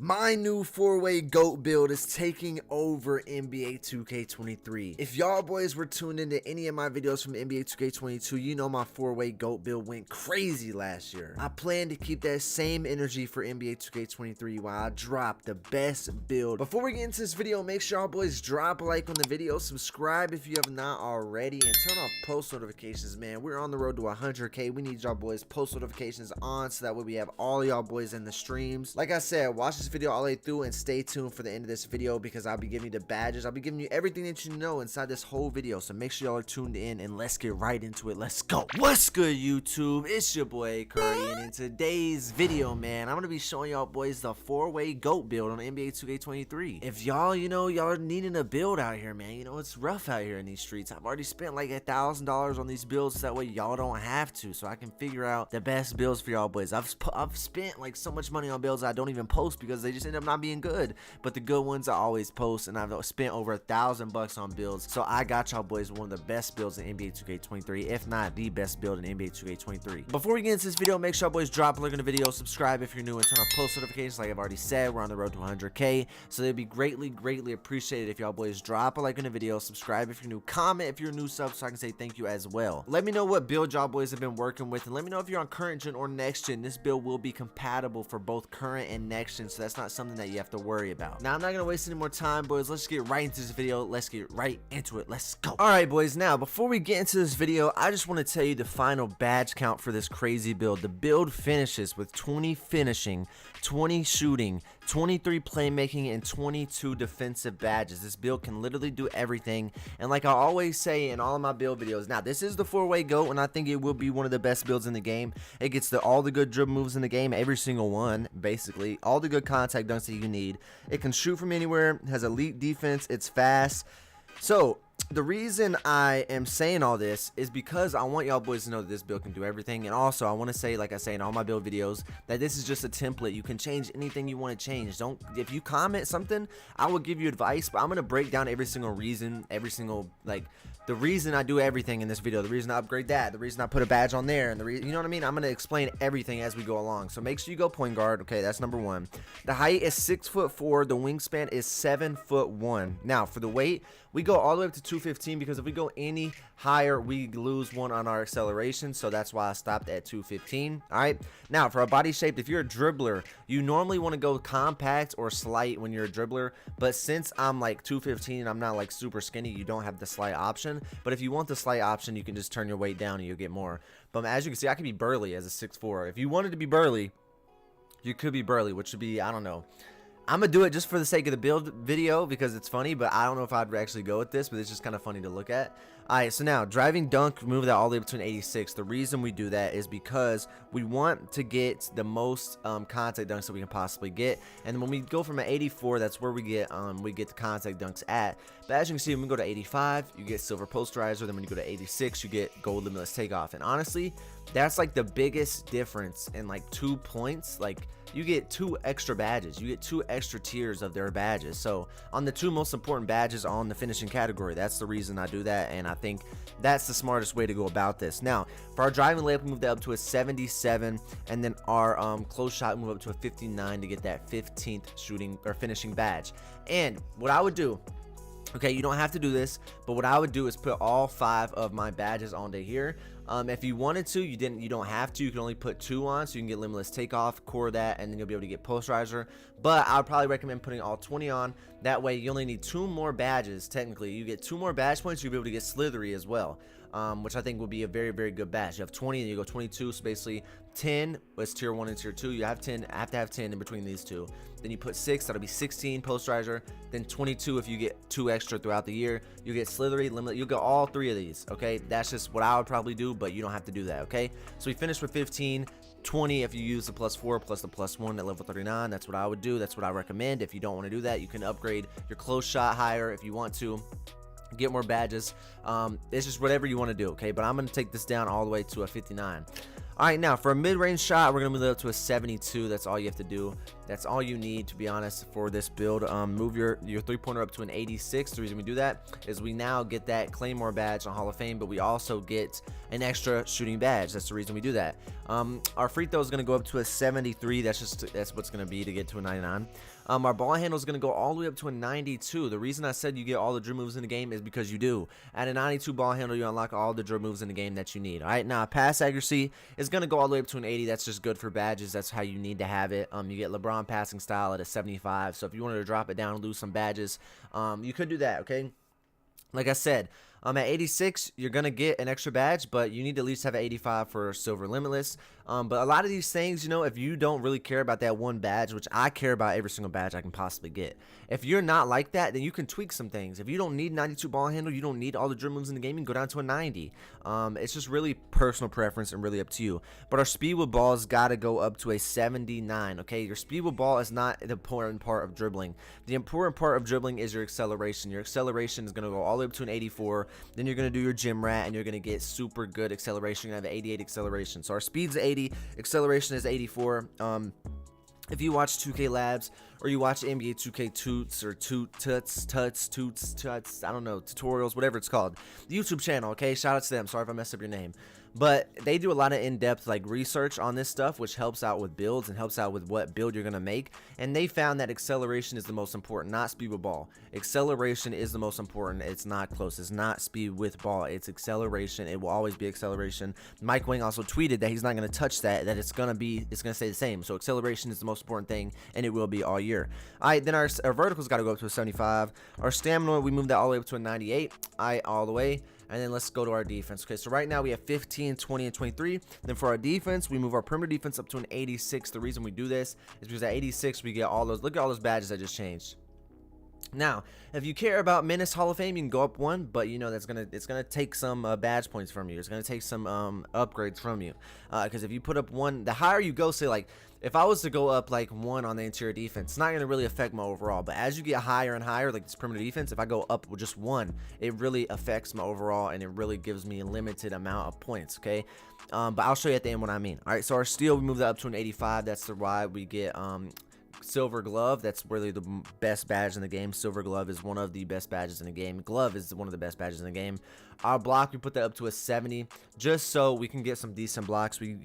My new 4-way GOAT build is taking over NBA 2K23. If y'all boys were tuned into any of my videos from NBA 2K22, you know my 4-way GOAT build went crazy last year. I plan to keep that same energy for NBA 2K23 while I drop the best build. Before we get into this video, make sure y'all boys drop a like on the video, subscribe if you have not already, and turn off post notifications, man. We're on the road to 100K. We need y'all boys post notifications on so that way we have all y'all boys in the streams. Like I said, watch this video all the way through and stay tuned for the end of this video because I'll be giving you the badges. I'll be giving you everything that you know inside this whole video, so make sure y'all are tuned in and let's get right into it. Let's go. What's good, YouTube? It's your boy Curry, and in today's video, man, I'm gonna be showing y'all boys the 4-way GOAT build on NBA 2K23. If y'all, y'all are needing a build out here, man, it's rough out here in these streets. I've already spent like $1,000 on these builds so that way y'all don't have to, so I can figure out the best builds for y'all boys. I've spent like so much money on builds I don't even post because they just end up not being good, but the good ones I always post, and I've spent over $1,000 on builds, so I got y'all boys one of the best builds in NBA 2K23, if not the best build in NBA 2K23. Before we get into this video, make sure y'all boys drop a like on the video, subscribe if you're new, and turn on post notifications. Like I've already said, we're on the road to 100K, so it'd be greatly appreciated if y'all boys drop a like on the video, subscribe if you're new, comment if you're a new sub so I can say thank you as well. Let me know what build y'all boys have been working with, and let me know if you're on current gen or next gen. This build will be compatible for both current and next gen, so that's not something that you have to worry about. Now I'm not gonna waste any more time, boys. Let's get right into this video. Let's get right into it. Let's go. Alright, boys, now before we get into this video, I just want to tell you the final badge count for this crazy build. The build finishes with 20 finishing, 20 shooting, 23 playmaking, and 22 defensive badges. This build can literally do everything, and like I always say in all of my build videos, now this is the 4-way GOAT, and I think it will be one of the best builds in the game. It gets all the good dribble moves in the game, every single one, basically all the good contact dunks that you need. It can shoot from anywhere, has elite defense, it's fast. So the reason I am saying all this is because I want y'all boys to know that this build can do everything, and also I want to say, like I say in all my build videos, that this is just a template. You can change anything you want to change. If you comment something, I will give you advice, but I'm going to break down every single reason, the reason I do everything in this video, the reason I upgrade that, the reason I put a badge on there, and you know what I mean? I'm going to explain everything as we go along. So make sure you go point guard. Okay, that's number one. The height is 6'4", the wingspan is 7'1". Now for the weight, we go all the way up to 215 because if we go any higher, we lose one on our acceleration, so that's why I stopped at 215. All right, now for our body shape, if you're a dribbler, you normally want to go compact or slight when you're a dribbler, but since I'm like 215 and I'm not like super skinny, you don't have the slight option. But if you want the slight option, you can just turn your weight down and you'll get more. But as you can see, I can be burly as a 6'4". If you wanted to be burly, you could be burly, which would be, I don't know, I'm gonna do it just for the sake of the build video because it's funny, but I don't know if I'd actually go with this, but it's just kind of funny to look at. Alright, so now driving dunk, move that all the way between 86. The reason we do that is because we want to get the most contact dunks that we can possibly get, and when we go from an 84, that's where we get the contact dunks at. But as you can see, when we go to 85, you get silver posterizer. Then when you go to 86, you get gold limitless takeoff. And honestly, that's like the biggest difference in like 2 points. Like you get 2 extra badges, you get 2 extra tiers of their badges. So on the 2 most important badges on the finishing category, that's the reason I do that, and I think that's the smartest way to go about this. Now for our driving layup, we move that up to a 77, and then our close shot, move up to a 59 to get that 15th shooting or finishing badge. And what I would do, okay, you don't have to do this, but what I would do is put all 5 of my badges onto here. If you wanted to, you don't have to. You can only put 2 on, so you can get limitless takeoff, core that, and then you'll be able to get posterizer. But I would probably recommend putting all 20 on. That way you only need 2 more badges. Technically you get 2 more badge points, you'll be able to get slithery as well, which I think will be a very good badge. You have 20 and you go 22, so basically 10 was tier 1 and tier 2. You have 10, have to have 10 in between these two. Then you put 6, that'll be 16 posterizer. Then 22 if you get 2 extra throughout the year. You get slithery, limit, you'll get all 3 of these. Okay, that's just what I would probably do, but you don't have to do that. Okay, so we finished with 15. 20 if you use the +4 plus the +1 at level 39. That's what I would do. That's what I recommend. If you don't want to do that, you can upgrade your close shot higher if you want to get more badges. It's just whatever you want to do. Okay, but I'm going to take this down all the way to a 59. Alright, now for a mid-range shot, we're going to move it up to a 72. That's all you have to do. That's all you need, to be honest, for this build. Move your 3-pointer up to an 86. The reason we do that is we now get that Claymore badge on Hall of Fame, but we also get an extra shooting badge. That's the reason we do that. Our free throw is going to go up to a 73. That's what's going to be to get to a 99. Our ball handle is going to go all the way up to a 92. The reason I said you get all the dribble moves in the game is because you do. At a 92 ball handle, you unlock all the dribble moves in the game that you need. All right, now pass accuracy is going to go all the way up to an 80. That's just good for badges. That's how you need to have it. You get LeBron passing style at a 75. So if you wanted to drop it down and lose some badges, you could do that, okay? Like I said, at 86, you're going to get an extra badge, but you need to at least have an 85 for Silver Limitless. But a lot of these things, you know, if you don't really care about that one badge, which I care about every single badge I can possibly get. If you're not like that, then you can tweak some things. If you don't need 92 ball handle, you don't need all the dribble moves in the game, you can go down to a 90. It's just really personal preference and really up to you. But our speed with balls got to go up to a 79, okay? Your speed with ball is not the important part of dribbling. The important part of dribbling is your acceleration. Your acceleration is going to go all the way up to an 84. Then you're going to do your gym rat, and you're going to get super good acceleration. You're going to have an 88 acceleration. So our speed's 80, acceleration is 84. If you watch 2K Labs or you watch NBA 2K Toots or Tuts, I don't know, tutorials, whatever it's called, the YouTube channel, okay? Shout out to them. Sorry if I messed up your name. But they do a lot of in-depth like research on this stuff, which helps out with builds and helps out with what build you're going to make. And they found that acceleration is the most important, not speed with ball. Acceleration is the most important. It's not close. It's not speed with ball. It's acceleration. It will always be acceleration. Mike Wang also tweeted that he's not going to touch that it's going to stay the same. So acceleration is the most important thing, and it will be all year. All right, then our vertical's got to go up to a 75. Our stamina, we moved that all the way up to a 98. All right, all the way. And then let's go to our defense. Okay, so right now we have 15, 20, and 23. Then for our defense, we move our perimeter defense up to an 86. The reason we do this is because at 86, we get all those. Look at all those badges I just changed. Now, if you care about Menace Hall of Fame, you can go up one, but you know it's gonna take some badge points from you. It's gonna take some upgrades from you, because if you put up one, the higher you go, say like if I was to go up like one on the interior defense, it's not gonna really affect my overall. But as you get higher and higher, like this perimeter defense, if I go up with just one, it really affects my overall, and it really gives me a limited amount of points. Okay, but I'll show you at the end what I mean. All right, so our steal, we move that up to an 85. That's why we get Silver Glove. That's really the best badge in the game. Silver Glove is one of the best badges in the game. Glove is one of the best badges in the game. Our block, we put that up to a 70 just so we can get some decent blocks. We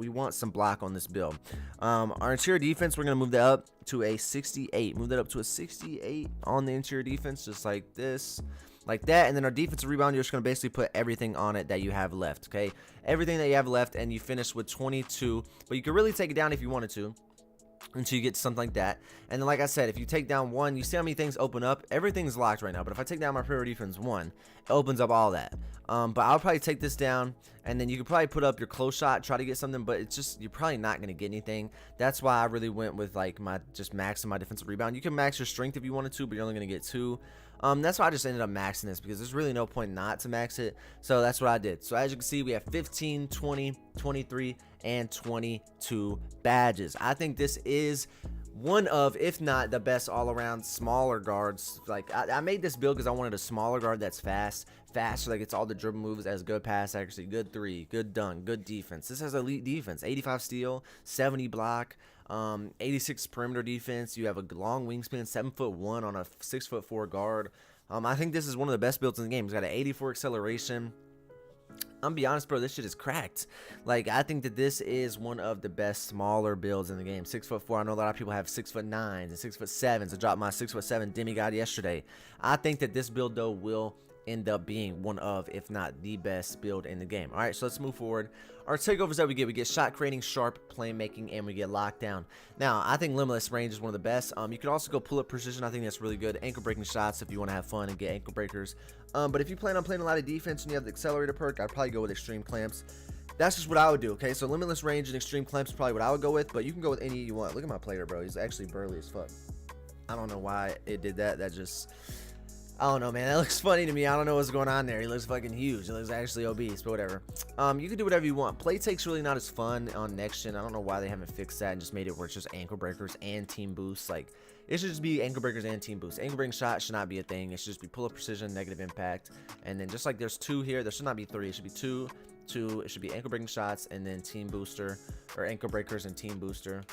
want some block on this build. Our interior defense, we're going to move that up to a 68. Move that up to a 68 on the interior defense, just like this. Like that. And then our defensive rebound, you're just going to basically put everything on it that you have left, okay? Everything that you have left, and you finish with 22. But you can really take it down if you wanted to, until you get something like that. And then like I said, if you take down one, you see how many things open up. Everything's locked right now, but if I take down my perimeter defense one, it opens up all that. But I'll probably take this down, and then you could probably put up your close shot, try to get something, but it's just, you're probably not going to get anything. That's why I really went with like just maxing my defensive rebound. You can max your strength if you wanted to, but you're only going to get 2. That's why I just ended up maxing this, because there's really no point not to max it. So that's what I did. So as you can see, we have 15, 20, 23, and 22 badges. I think this is one of, if not the best all-around smaller guards. Like I made this build because I wanted a smaller guard that's faster, like it's all the dribble moves, has good pass accuracy, good 3, good dunk, good defense. This has elite defense, 85 steal, 70 block, 86 perimeter defense. You have a long wingspan, 7'1" on a 6'4" guard. I think this is one of the best builds in the game. It's got an 84 acceleration. I'm gonna be honest, bro, this shit is cracked. Like, I think that this is one of the best smaller builds in the game. 6'4". I know a lot of people have 6'9" and 6'7". I dropped my 6'7" demigod yesterday. I think that this build though will end up being one of, if not the best build in the game. All right, so let's move forward. Our takeovers that we get shot creating, sharp playmaking, and we get lockdown. Now, I think limitless range is one of the best. You can also go pull up precision. I think that's really good. Ankle breaking shots if you want to have fun and get ankle breakers. But if you plan on playing a lot of defense and you have the accelerator perk, I'd probably go with extreme clamps. That's just what I would do, okay? So limitless range and extreme clamps is probably what I would go with, but you can go with any you want. Look at my player, bro. He's actually burly as fuck. I don't know why it did that. That just, I don't know, man. That looks funny to me. I don't know what's going on there. He looks fucking huge. He looks actually obese, but whatever. You can do whatever you want. Play take's really not as fun on next gen. I don't know why they haven't fixed that and just made it where it's just ankle breakers and team boosts. Like, it should just be ankle breakers and team boosts. Ankle breaking shot should not be a thing. It should just be pull up precision, negative impact, and then just like there's 2 here, there should not be 3. It should be 2. It should be ankle breaking shots and then team booster, or ankle breakers and team booster.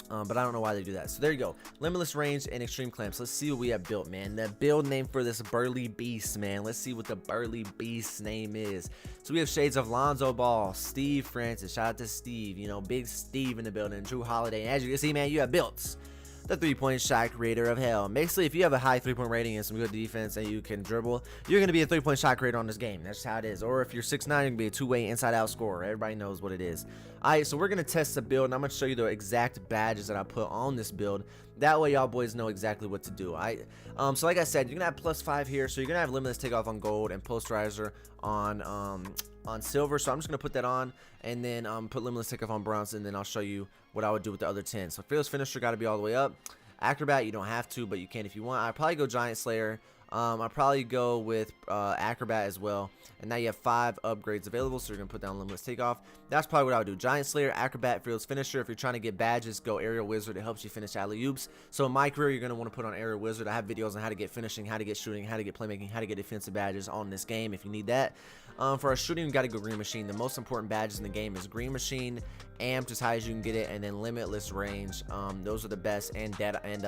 But I don't know why they do that. So there you go. Limitless range and extreme clamps. Let's see what we have built, man. The build name for this burly beast, man. Let's see what the burly beast name is. So we have shades of Lonzo Ball, Steve Francis. Shout out to Steve. You know, big Steve in the building. Drew Holiday. And as you can see, man, you have built the 3-point shot creator of hell. Basically, if you have a high 3-point rating and some good defense and you can dribble, you're going to be a 3-point shot creator on this game. That's just how it is. Or if you're 6'9", you're going to be a 2-way inside-out scorer. Everybody knows what it is. Alright, so we're going to test the build, and I'm going to show you the exact badges that I put on this build. That way, y'all boys know exactly what to do. So like I said, you're going to have +5 here, so you're going to have limitless takeoff on gold and posterizer on silver. So I'm just going to put that on, and then put limitless takeoff on bronze, and then I'll show you what I would do with the other 10. So fearless finisher got to be all the way up. Acrobat, you don't have to, but you can if you want. I'd probably go giant slayer. I'll probably go with acrobat as well. And now you have 5 upgrades available, so you're gonna put down limitless takeoff. That's probably what I would do. Giant slayer, acrobat, fearless finisher. If you're trying to get badges, go aerial wizard. It helps you finish alley-oops. So in my career, you're gonna want to put on aerial wizard. I have videos on how to get finishing, how to get shooting, how to get playmaking, how to get defensive badges on this game if you need that. For our shooting, we got to go green machine. The most important badges in the game is green machine, amped as high as you can get it, and then limitless range. Those are the best. And data. And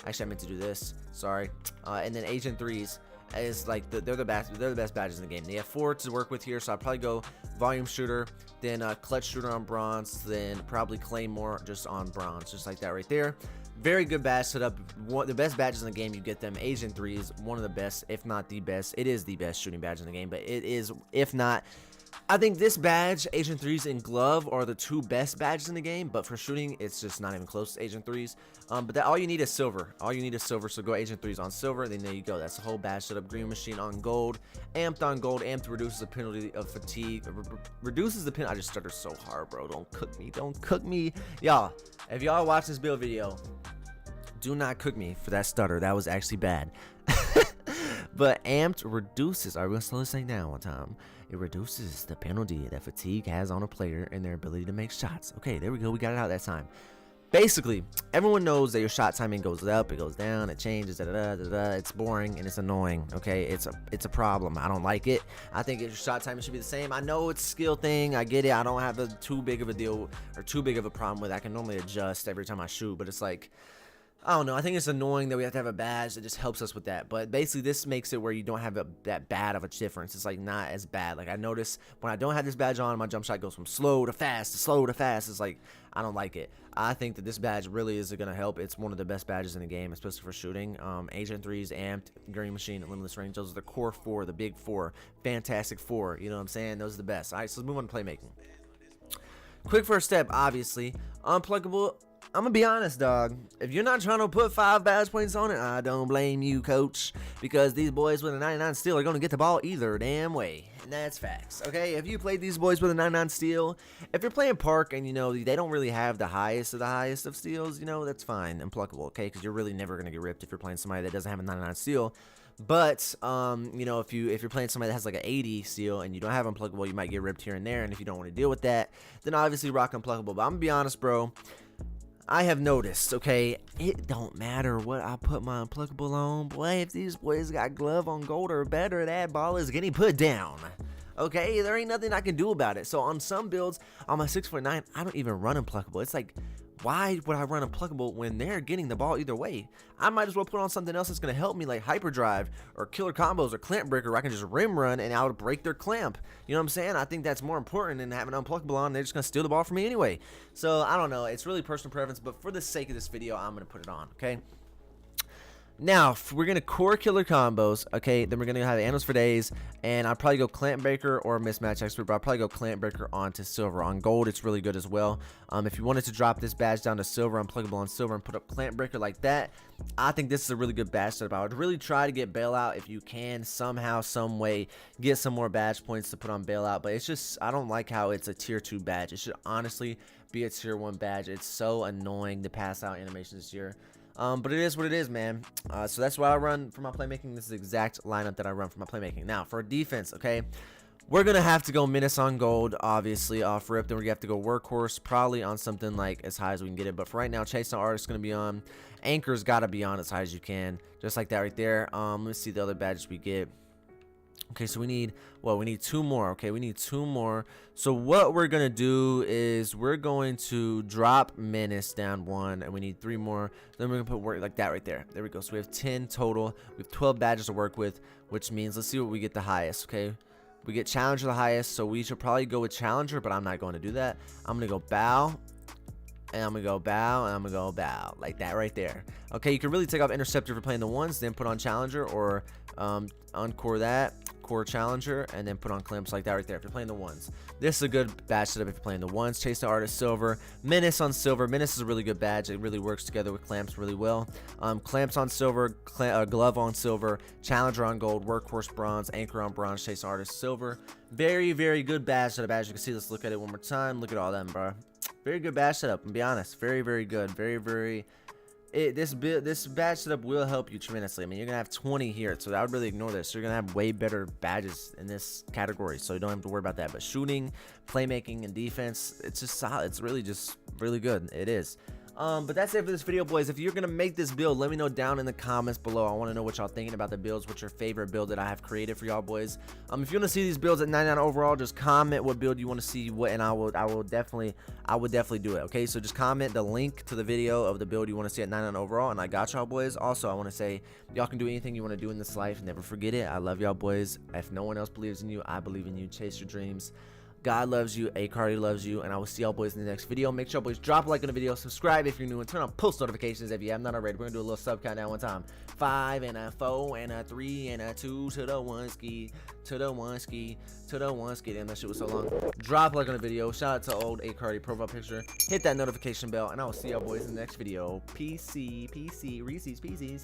actually, I meant to do this. Sorry. And then agent 3s is like they're the best badges in the game. They have 4 to work with here, so I'll probably go volume shooter, then clutch shooter on bronze, then probably claymore just on bronze, just like that right there. Very good badge setup. The best badges in the game, you get them. Agent 3s, one of the best, if not the best. It is the best shooting badge in the game, but it is, if not, I think this badge, Agent 3s, and glove are the 2 best badges in the game, but for shooting, it's just not even close to Agent 3s. But all you need is silver. All you need is silver, so go Agent 3s on silver, then there you go. That's the whole badge setup. Green machine on gold, amped on gold. Amped reduces the penalty of fatigue. Reduces the penalty. I just stuttered so hard, bro. Don't cook me. Don't cook me. Y'all, if y'all watch this build video, do not cook me for that stutter. That was actually bad. But amped reduces, I'm going to slow this thing down one time. It reduces the penalty that fatigue has on a player and their ability to make shots. Okay, there we go. We got it out that time. Basically, everyone knows that your shot timing goes up, it goes down, it changes, It's boring and it's annoying. Okay, it's a problem. I don't like it. I think your shot timing should be the same. I know it's a skill thing. I get it. I don't have too big of a deal or too big of a problem with it. I can normally adjust every time I shoot, but it's like, I don't know. I think it's annoying that we have to have a badge that just helps us with that. But basically, this makes it where you don't have that bad of a difference. It's like not as bad. Like I notice when I don't have this badge on, my jump shot goes from slow to fast to slow to fast. It's like I don't like it. I think that this badge really is going to help. It's one of the best badges in the game, especially for shooting. Agent 3s, amped, green machine, and limitless range. Those are the core 4, the big 4, fantastic 4. You know what I'm saying? Those are the best. All right, so let's move on to playmaking. Quick first step, obviously. Unpluckable. I'm gonna be honest, dog. If you're not trying to put 5 badge points on it, I don't blame you, coach. Because these boys with a 99 steal are gonna get the ball either damn way. And that's facts, okay? If you played these boys with a 99 steal, if you're playing Park and, you know, they don't really have the highest of steals, you know, that's fine. Unpluckable, okay? Because you're really never gonna get ripped if you're playing somebody that doesn't have a 99 steal. But, you know, if you're playing somebody that has like an 80 steal and you don't have unpluckable, you might get ripped here and there. And if you don't want to deal with that, then obviously rock unpluckable. But I'm gonna be honest, bro. I have noticed, okay, it don't matter what I put my unpluckable on. Boy, if these boys got glove on gold or better, that ball is getting put down. Okay, there ain't nothing I can do about it. So on some builds, on my 6'9", I don't even run unpluckable. It's like, why would I run unpluckable when they're getting the ball either way? I might as well put on something else that's going to help me, like hyperdrive or killer combos or clamp breaker, where I can just rim run and I would break their clamp. You know what I'm saying? I think that's more important than having unpluckable on. They're just going to steal the ball from me anyway. So I don't know. It's really personal preference, but for the sake of this video, I'm going to put it on, okay? Now, we're going to core killer combos, okay? Then we're going to have animals for days, and I'll probably go clamp breaker or mismatch expert, but I'll probably go clamp breaker onto silver. On gold, it's really good as well. If you wanted to drop this badge down to silver, unpluckable on silver, and put up clamp breaker like that, I think this is a really good badge setup. I would really try to get bailout if you can somehow, some way, get some more badge points to put on bailout, but it's just, I don't like how it's a tier 2 badge. It should honestly be a tier 1 badge. It's so annoying to pass out animations this year. But it is what it is, man. So that's what I run for my playmaking. This is the exact lineup that I run for my playmaking. Now, for defense, okay, we're going to have to go menace on gold, obviously, off rip. Then we have to go workhorse, probably on something like as high as we can get it. But for right now, chase on artist is going to be on. Anchor's got to be on as high as you can, just like that right there. Let's see the other badges we get. Okay, so we need, well, we need 2 more. Okay, we need 2 more. So what we're gonna do is we're going to drop menace down 1, and we need 3 more. Then we're gonna put work like that right there. There we go. So we have 10 total. We have 12 badges to work with, which means let's see what we get the highest. Okay, we get challenger the highest, so we should probably go with challenger, but I'm not going to do that. I'm gonna go bow, and I'm gonna go bow, and I'm gonna go bow, like that right there. Okay, you can really take off interceptor for playing the 1s, then put on challenger, or uncore that, core challenger, and then put on clamps like that right there if you're playing the 1s. This is a good badge setup if you're playing the 1s. Chase the artist silver, menace on silver. Menace is a really good badge. It really works together with clamps really well. Clamps on silver, glove on silver, challenger on gold, workhorse bronze, anchor on bronze, chase the artist silver. Very, very good badge setup. As you can see, let's look at it one more time. Look at all them, bro. Very good badge setup, and be honest, very, very good. Very this badge setup will help you tremendously. I mean, you're gonna have 20 here, so I would really ignore this. You're gonna have way better badges in this category, so you don't have to worry about that. But shooting, playmaking, and defense, it's just solid. It's really just really good. It is. But that's it for this video, boys. If you're gonna make this build, let me know down in the comments below. I want to know what y'all thinking about the builds. What's your favorite build that I have created for y'all, boys? If you want to see these builds at 99 overall, just comment what build you want to see, and I would definitely do it. Okay, so just comment the link to the video of the build you want to see at 99 overall, and I got y'all, boys. Also, I want to say y'all can do anything you want to do in this life. Never forget it. I love y'all, boys. If no one else believes in you, I believe in you. Chase your dreams. God loves you, Acardi loves you, and I will see y'all boys in the next video. Make sure y'all boys drop a like on the video, subscribe if you're new, and turn on post notifications if you have not already. We're gonna do a little sub countdown one time. 5 and a 4 and a 3 and a 2 to the 1 ski, to the 1 ski, to the 1 ski. Damn, that shit was so long. Drop a like on the video. Shout out to old Acardi profile picture. Hit that notification bell, and I will see y'all boys in the next video. PC, Reese's Pieces.